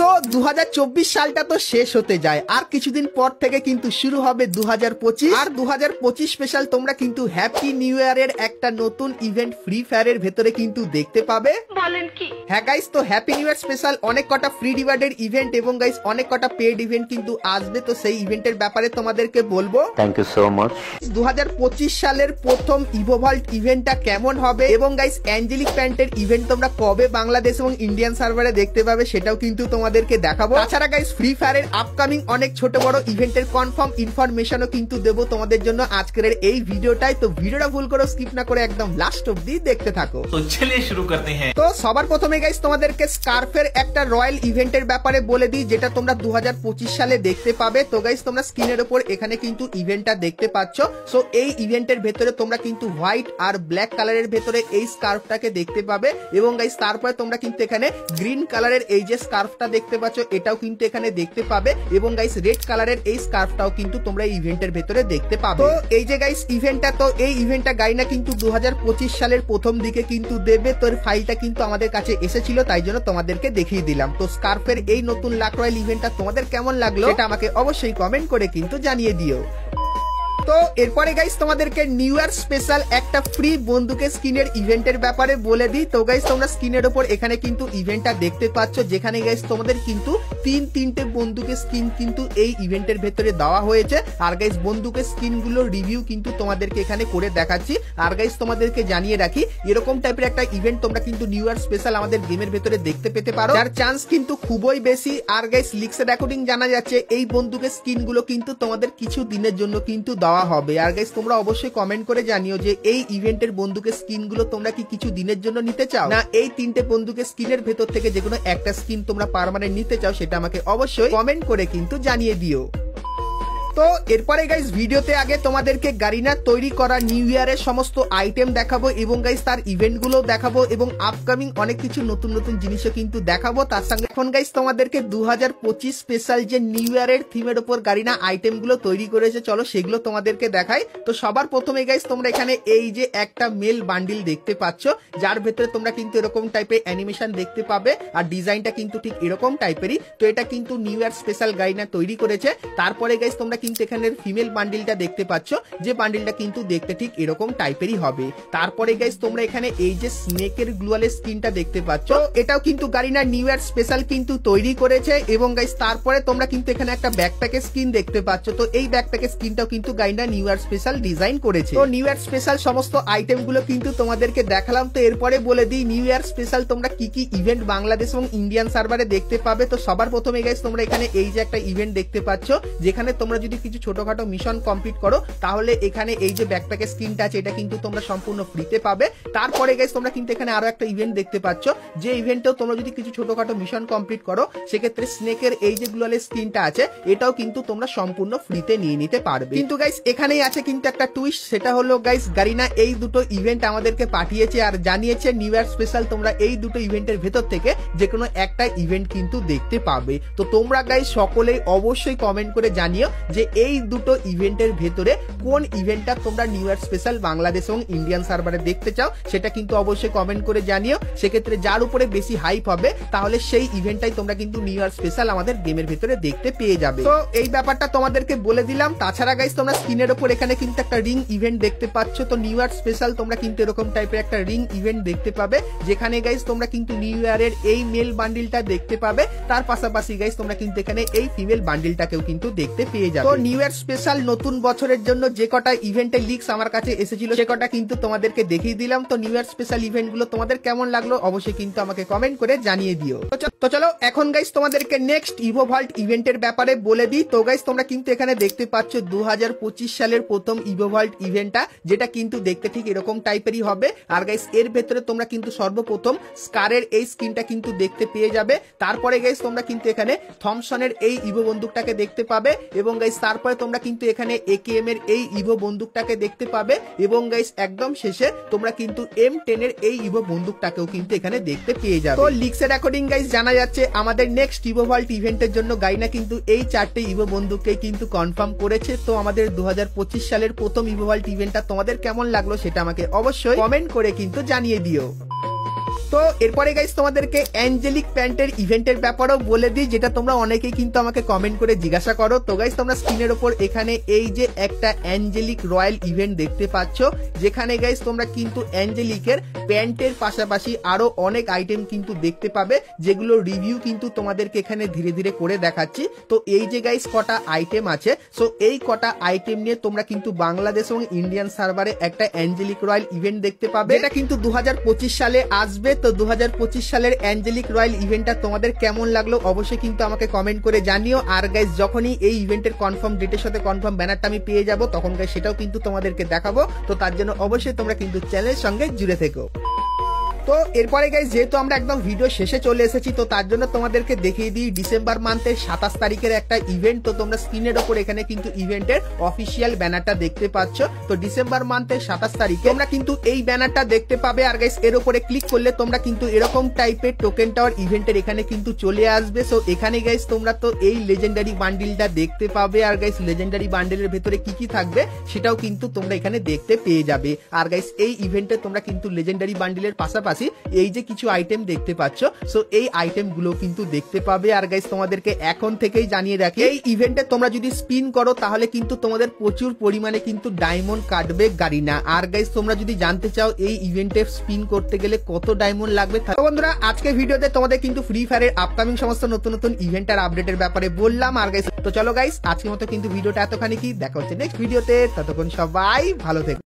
তো 2024 সালটা তো শেষ হতে যায়, আর কিছুদিন পর থেকে কিন্তু শুরু হবে 2025। আর 2025 স্পেশাল তোমরা কিন্তু হ্যাপি নিউ ইয়ারের একটা নতুন ইভেন্ট ফ্রি ফায়ারের ভেতরে কিন্তু দেখতে পাবে। বলেন কি? হ্যাঁ গাইস, তো হ্যাপি নিউ ইয়ার স্পেশাল অনেক কটা ফ্রি রিওয়ার্ডের ইভেন্ট এবং গাইস অনেক কটা পেড ইভেন্ট কিন্তু আসবে, তো সেই ইভেন্টের ব্যাপারে তোমাদেরকে বলবো। Thank you so much. 2025 সালের প্রথম ইভোভল্ট ইভেন্টটা কেমন হবে এবং গাইস অ্যাঞ্জেলিক প্যান্টের ইভেন্ট তোমরা কবে বাংলাদেশ এবং ইন্ডিয়ান সার্ভারে দেখতে পাবে সেটাও কিন্তু তোমাদেরকে দেখাবো। তাছাড়া গাইস ফ্রি ফায়ারের আপকামিং অনেক ছোট বড় ইভেন্টের কনফার্ম ইনফরমেশনও কিন্তু দেবো তোমাদের জন্য আজকের এই ভিডিওটাই। তো ভিডিওটা ভুল করে স্কিপ না করে একদম লাস্ট অবধি দেখতে থাকো। তো চলিয়ে শুরু করতে হ্যাঁ। তো সবার প্রথমে গাইস তোমাদেরকে স্কার্ফের একটা রয়্যাল ইভেন্টের ব্যাপারে বলে দিই, যেটা তোমরা 2025 সালে দেখতে পাবে। তো গাইস তোমরা স্ক্রিনের উপর এখানে কিন্তু ইভেন্টটা দেখতে পাচ্ছ। সো এই ইভেন্টের ভেতরে তোমরা কিন্তু হোয়াইট আর ব্ল্যাক কালারের ভেতরে এই স্কার্ফটাকে দেখতে পাবে এবং গাইস তারপরে তোমরা কিন্তু এখানে গ্রিন কালারের এই যে স্কার্ফটা দেখতে পাচ্ছ এটাও কিন্তু এখানে দেখতে পাবে এবং গাইস রেড কালারের এই স্কার্ফটাও কিন্তু তোমরা এই ইভেন্টের ভেতরে দেখতে পাবে। তো এই যে গাইস ইভেন্টটা, তো এই ইভেন্টটা গাইনা কিন্তু 2025 সালের প্রথম দিকে কিন্তু দেবে। তো এর ফাইলটা কিন্তু আমাদের কাছে এসেছিল, তাই জন্য তোমাদেরকে দেখিয়ে দিলাম। তো স্কার্ফের এই নতুন লাক রয়্যাল ইভেন্টটা তোমাদের কেমন লাগলো সেটা আমাকে অবশ্যই কমেন্ট করে কিন্তু জানিয়ে দিও। তো এরপরে গাইস তোমাদেরকে নিউ ইয়ার স্পেশাল একটা ফ্রি বন্দুকের স্কিনের ইভেন্টের ব্যাপারে বলে দিই। তো গাইস তোমরা স্ক্রিনের উপর এখানে কিন্তু ইভেন্টটা দেখতে পাচ্ছ, যেখানে গাইস তোমাদের কিন্তু তিনটে বন্দুকের স্কিন কিন্তু এই ইভেন্টের ভেতরে দেওয়া হয়েছে। আর গাইস বন্দুকের স্কিন গুলোর রিভিউ কিন্তু তোমাদেরকে এখানে করে দেখাচ্ছি। আর গাইস তোমাদেরকে জানিয়ে রাখি, এরকম টাইপের একটা ইভেন্ট তোমরা কিন্তু নিউ ইয়ার স্পেশাল আমাদের গেমের ভেতরে দেখতে পেতে পারো, যার চান্স কিন্তু খুবই বেশি। আর গাইস লিক্সের অ্যাকর্ডিং জানা যাচ্ছে এই বন্দুকের স্কিন গুলো কিন্তু তোমাদের কিছু দিনের জন্য কিন্তু দেওয়া হবে। আর গাইস তোমরা অবশ্যই কমেন্ট করে জানিও যে এই ইভেন্টের বন্দুকের স্কিন গুলো তোমরা কি কিছু দিনের জন্য নিতে চাও, না এই তিনটে বন্দুকের স্কিনের ভেতর থেকে যে কোনো একটা স্কিন তোমরা পার্মানেন্ট নিতে চাও, সেটা আমাকে অবশ্যই কমেন্ট করে কিন্তু জানিয়ে দিও। তো এরপরে গাইস ভিডিওতে আগে তোমাদেরকে গারিনার তৈরি করা নিউ ইয়ারের সমস্ত আইটেম দেখাবো এবং গাইস তার ইভেন্ট গুলো দেখাবো এবং আপকামিং অনেক কিছু নতুন নতুন জিনিসও কিন্তু দেখাবো। তার সঙ্গে এখন গাইস তোমাদেরকে 2025 স্পেশাল যে নিউ ইয়ারের থিমের উপর গারিনা আইটেম গুলো তৈরি করেছে, চলো সেগুলো তোমাদেরকে দেখাই। তো সবার প্রথমে গাইস তোমরা এখানে এই যে একটা মেল বান্ডিল দেখতে পাচ্ছ, যার ভেতরে তোমরা কিন্তু এরকম টাইপের অ্যানিমেশন দেখতে পাবে আর ডিজাইনটা কিন্তু ঠিক এরকম টাইপেরই। তো এটা কিন্তু নিউ ইয়ার স্পেশাল গারিনা তৈরি করেছে। তারপরে গাইস তোমরা কিন্তু এখানে ফিমেল বান্ডিলটা দেখতে পাচ্ছ, যে বান্ডিলটা কিন্তু দেখতে ঠিক এরকম টাইপেরই হবে। তারপরে গাইস তোমরা এখানে এই যে স্নেকের গ্লুয়ালের স্কিনটা দেখতে পাচ্ছ, এটাও কিন্তু গারিনা নিউ ইয়ার স্পেশাল কিন্তু তৈরি করেছে এবং গাইস তারপরে তোমরা কিন্তু এখানে একটা ব্যাকপ্যাকের স্কিন দেখতে পাচ্ছ। তো এই ব্যাকপ্যাকের স্কিনটাও কিন্তু Garena new year special design করেছে। তো নিউ ইয়ার স্পেশাল সমস্ত আইটেম গুলো কিন্তু তোমাদেরকে দেখালাম। তো এরপরে বলে দিই নিউ ইয়ার স্পেশাল তোমরা কি কি ইভেন্ট বাংলাদেশ এবং ইন্ডিয়ান সার্ভারে দেখতে পাবে। তো সবার প্রথমে গাইস তোমরা এখানে এই যে একটা ইভেন্ট দেখতে পাচ্ছ, যেখানে তোমরা যদি কিছু ছোটখাটো মিশন কমপ্লিট করো তাহলে এখানে এই যে ব্যাকপ্যাকের স্কিনটা আছে এটা কিন্তু তোমরা সম্পূর্ণ ফ্রিতে পাবে। তারপরে গাইস তোমরা কিন্তু এখানে আরো একটা ইভেন্ট দেখতে পাচ্ছ, যে ইভেন্টেও তোমরা যদি কিছু ছোটখাটো মিশন কমপ্লিট করো সেক্ষেত্রে স্নেকের এই যে গ্লোয়ালের স্কিনটা আছে এটাও কিন্তু তোমরা সম্পূর্ণ ফ্রিতে নিয়ে নিতে পারবে। কিন্তু গাইস এখানেই আছে কিন্তু একটা টুইস্ট, সেটা হলো গাইস গারিনা এই দুটো ইভেন্ট আমাদেরকে পাঠিয়েছে আর জানিয়েছে নিউ ইয়ার স্পেশাল তোমরা এই দুটো ইভেন্টের ভেতর থেকে যে কোনো একটা ইভেন্ট কিন্তু দেখতে পাবে। তো তোমরা গাইস সকলেই অবশ্যই কমেন্ট করে জানিও যে এই দুটো ইভেন্টের ভেতরে কোন ইভেন্টটা তোমরা নিউ ইয়ার স্পেশাল বাংলাদেশ এবং ইন্ডিয়ান সার্ভারে দেখতে চাও, সেটা কিন্তু অবশ্যই কমেন্ট করে জানিও। সেক্ষেত্রে যার উপরে বেশি হাইপ হবে তাহলে সেই ইভেন্টটাই তোমরা কিন্তু নিউ ইয়ার স্পেশাল আমাদের গেমের ভেতরে দেখতে পেয়ে যাবে। তো এই ব্যাপারটা তোমাদেরকে বলে দিলাম। তাছাড়া গাইস তোমরা স্ক্রিনের উপর এখানে কিন্তু একটা রিং ইভেন্ট দেখতে পাচ্ছ। তো নিউ ইয়ার স্পেশাল তোমরা কিন্তু এরকম টাইপের একটা রিং ইভেন্ট দেখতে পাবে, যেখানে গাইস তোমরা কিন্তু নিউ ইয়ারের এই মেল বান্ডিলটা দেখতে পাবে। তার পাশাপাশি গাইস তোমরা কিন্তু এখানে এই ফিমেল বান্ডিলটাকেও কিন্তু দেখতে পেয়ে যাবে। তো নিউ ইয়ার স্পেশাল নতুন বছরের জন্য যে কটা ইভেন্টের লিক্স আমার কাছে এসেছিল সে কটা কিন্তু তোমাদেরকে দেখিয়ে দিলাম। তো নিউ ইয়ার স্পেশাল ইভেন্ট গুলো তোমাদের কেমন লাগলো অবশ্যই কিন্তু আমাকে কমেন্ট করে জানিয়ে দিও। তো চলো এখন গাইস তোমাদেরকে নেক্সট ইভোভল্ট ইভেন্টের ব্যাপারে বলে দিই। তো গাইস তোমরা কিন্তু এখানে দেখতে পাচ্ছ 2025 সালের প্রথম ইভোভল্ট ইভেন্টটা, যেটা কিন্তু দেখতে ঠিক এরকম টাইপেরই হবে। আর গাইস এর ভেতরে তোমরা কিন্তু সর্বপ্রথম স্কারের এই স্কিনটা কিন্তু দেখতে পেয়ে যাবে। তারপরে গাইস তোমরা কিন্তু এখানে থমসনের এই ইভো বন্দুকটাকে দেখতে পাবে এবং গাইস তারপরে তোমরা কিন্তু এখানে একেএম এর এই ইভো বন্দুকটাকে দেখতে পাবে এবং গাইস একদম শেষে তোমরা কিন্তু M10 এর এই ইভো বন্দুকটাকেও কিন্তু এখানে দেখতে পেয়ে যাবে। তো লিক্সের অ্যাকর্ডিং গাইস জানা যাচ্ছে আমাদের নেক্সট ইভোভল্ট ইভেন্টের জন্য গাইনা কিন্তু এই চারটে ইভো বন্দুককে কিন্তু কনফার্ম করেছে। তো আমাদের 2025 সালের প্রথম ইভোভল্ট ইভেন্টটা তোমাদের কেমন লাগলো সেটা আমাকে অবশ্যই কমেন্ট করে কিন্তু জানিয়ে দিও। তো এরপরে গাইস তোমাদেরকে অ্যাঞ্জেলিক প্যান্টের ইভেন্টের ব্যাপারেও বলে দিই, যেটা তোমরা অনেকেই কিন্তু আমাকে কমেন্ট করে জিজ্ঞাসা করো। তো গাইস তোমরা স্ক্রিনের উপর এখানে এই যে একটা অ্যাঞ্জেলিক রয়্যাল ইভেন্ট দেখতে পাচ্ছ, যেখানে গাইস তোমরা কিন্তু অ্যাঞ্জেলিকের প্যান্টের পাশাপাশি আরো অনেক আইটেম কিন্তু দেখতে পাবে, যেগুলো রিভিউ কিন্তু তোমাদেরকে এখানে ধীরে ধীরে করে দেখাচ্ছি। তো এই যে গাইস কটা আইটেম আছে, সো এই কটা আইটেম নিয়ে তোমরা কিন্তু বাংলাদেশ এবং ইন্ডিয়ান সার্ভারে একটা অ্যাঞ্জেলিক রয়্যাল ইভেন্ট দেখতে পাবে। এটা কিন্তু 2025 সালে আসবে। তো 2025 সালের অ্যাঞ্জেলিক রয়্যাল ইভেন্টটা তোমাদের কেমন লাগলো অবশ্যই কিন্তু আমাকে কমেন্ট করে জানিও। আর গাইস যখনই এই ইভেন্টের কনফার্ম ডেটের সাথে কনফার্ম ব্যানারটা আমি পেয়ে যাব, তখন গাইস সেটাও কিন্তু তোমাদেরকে দেখাবো। তো তার জন্য অবশ্যই তোমরা কিন্তু চ্যানেলের সঙ্গে জুড়ে থেকো। তো এরপরে গাইস যেহেতু আমরা একদম ভিডিও শেষে চলে এসেছি, তো তার জন্য তোমাদেরকে দেখিয়ে দিই ডিসেম্বর মান্থের 27 তারিখের একটা ইভেন্ট। তো তোমরা স্ক্রিনের ওপর এখানে কিন্তু ইভেন্টের অফিসিয়াল ব্যানারটা দেখতে পাচ্ছ। তো ডিসেম্বর মান্থের 27 তারিখে তোমরা কিন্তু এই ব্যানারটা দেখতে পাবে। আর গাইস এর উপরে ক্লিক করলে তোমরা কিন্তু এরকম টাইপের টোকেন টাওয়ার ইভেন্টের এখানে কিন্তু চলে আসবে। সো এখানে গাইস তোমরা তো এই লেজেন্ডারি বান্ডিলটা দেখতে পাবে। আর গাইস লেজেন্ডারি বান্ডিলের ভেতরে কি কি থাকবে সেটাও কিন্তু তোমরা এখানে দেখতে পেয়ে যাবে। আর গাইস এই ইভেন্টে তোমরা কিন্তু লেজেন্ডারি বান্ডিলের পাশাপাশি এই যে কিছু আইটেম দেখতে পাচ্ছ, সো এই আইটেম গুলো কিন্তু দেখতে পাবে। আর গাইস তোমাদেরকে এখন থেকেই জানিয়ে রাখি, এই ইভেন্টে তোমরা যদি স্পিন করো তাহলে কিন্তু তোমাদের প্রচুর পরিমাণে কিন্তু ডায়মন্ড কাটবে গারিনা। আর গাইস তোমরা যদি জানতে চাও এই ইভেন্টে স্পিন করতে গেলে কত ডায়মন্ড লাগবে, তো বন্ধুরা আজকে ভিডিওতে তোমাদের কিন্তু ফ্রি ফায়ারের আপকামিং সমস্ত নতুন নতুন ইভেন্ট আর আপডেটের ব্যাপারে বললাম। আর গাইস তো চলো গাইস আজকের মতো কিন্তু ভিডিওটা এতখানি কি, দেখা হচ্ছে নেক্সট ভিডিওতে। ততক্ষণ সবাই ভালো থেকো।